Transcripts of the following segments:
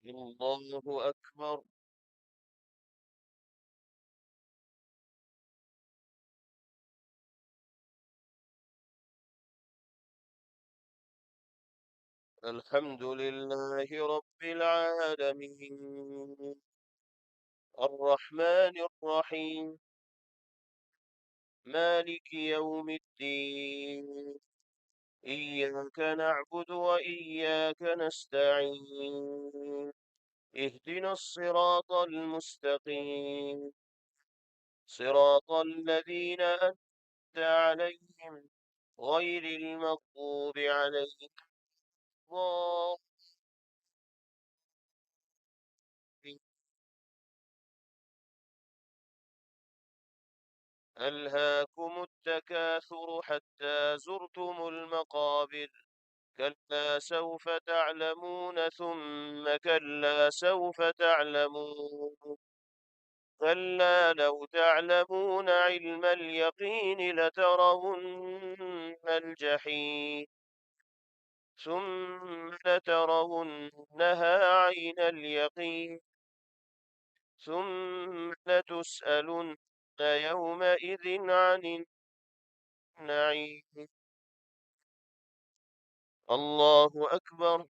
الله أكبر. الحمد لله رب العالمين، الرحمن الرحيم، مالك يوم الدين. إياك نعبد وإياك نستعين. اهدنا الصراط المستقيم، صراط الذين أنعمت عليهم غير المغضوب عليهم ولا الضالين. ألهاكم التكاثر حتى زرتم المقابر. كلا سوف تعلمون ثم كلا سوف تعلمون. كلا لو تعلمون علم اليقين لترون الجحيم ثم لترونها عين اليقين ثم لتسألن يومئذ عن النعيم. الله أكبر.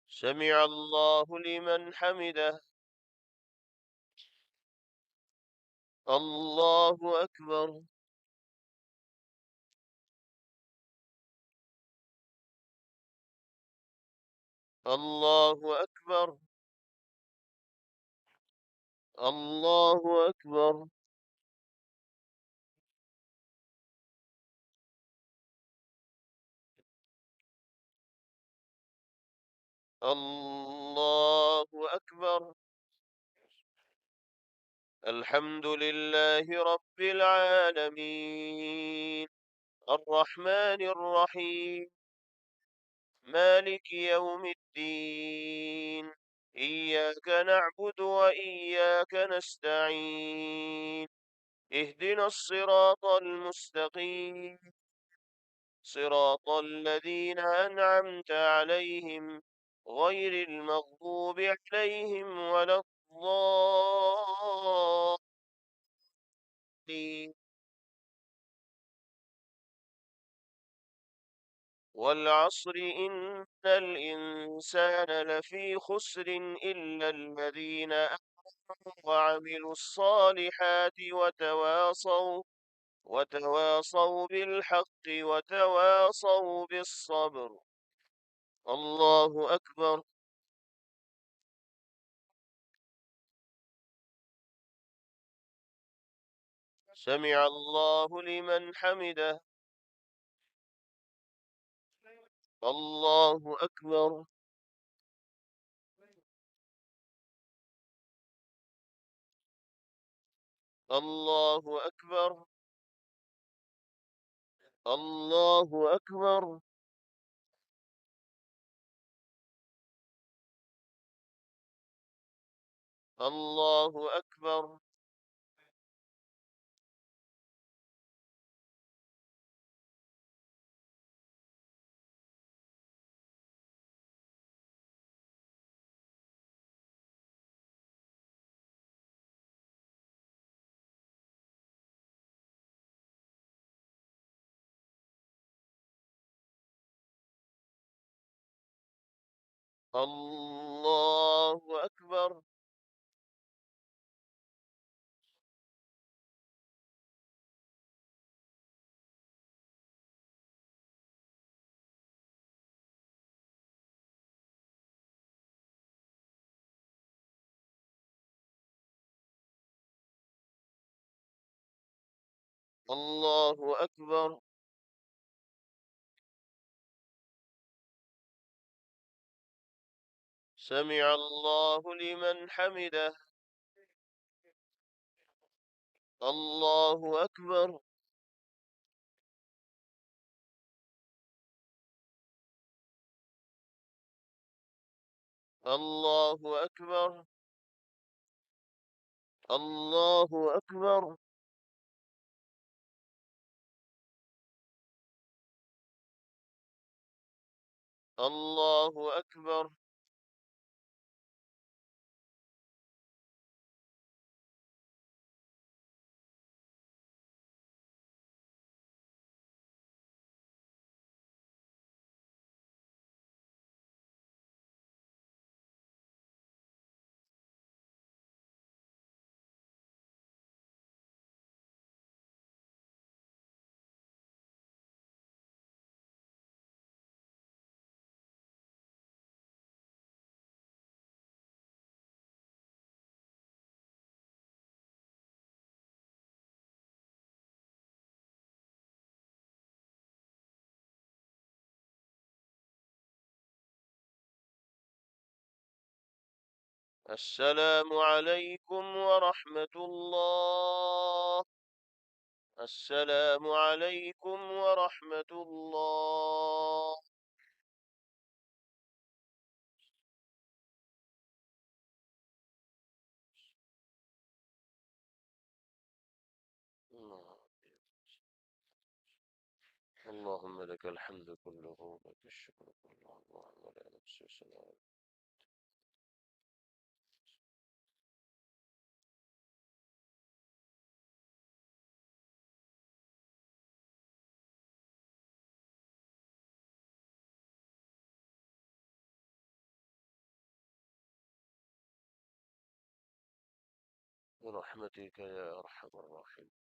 سمع الله لمن حمده. الله أكبر. الله أكبر. الله أكبر. الله أكبر. الحمد لله رب العالمين، الرحمن الرحيم، مالك يوم الدين. إياك نعبد وإياك نستعين. اهدنا الصراط المستقيم، صراط الذين أنعمت عليهم غير المغضوب عليهم ولا الضالين. والعصر إن الإنسان لفي خسر إلا الذين آمنوا وعملوا الصالحات وتواصوا بالحق وتواصوا بالصبر. الله أكبر. سمع الله لمن حمده. الله أكبر. الله أكبر. الله أكبر. الله أكبر. الله أكبر. الله أكبر. سمع الله لمن حمده. الله أكبر. الله أكبر. الله أكبر. الله أكبر. السلام عليكم ورحمة الله. السلام عليكم ورحمة الله. اللهم لك الحمد كله ولك الشكر كله، اللهم لا نحصي ثناء. برحمتك يا أرحم الراحمين.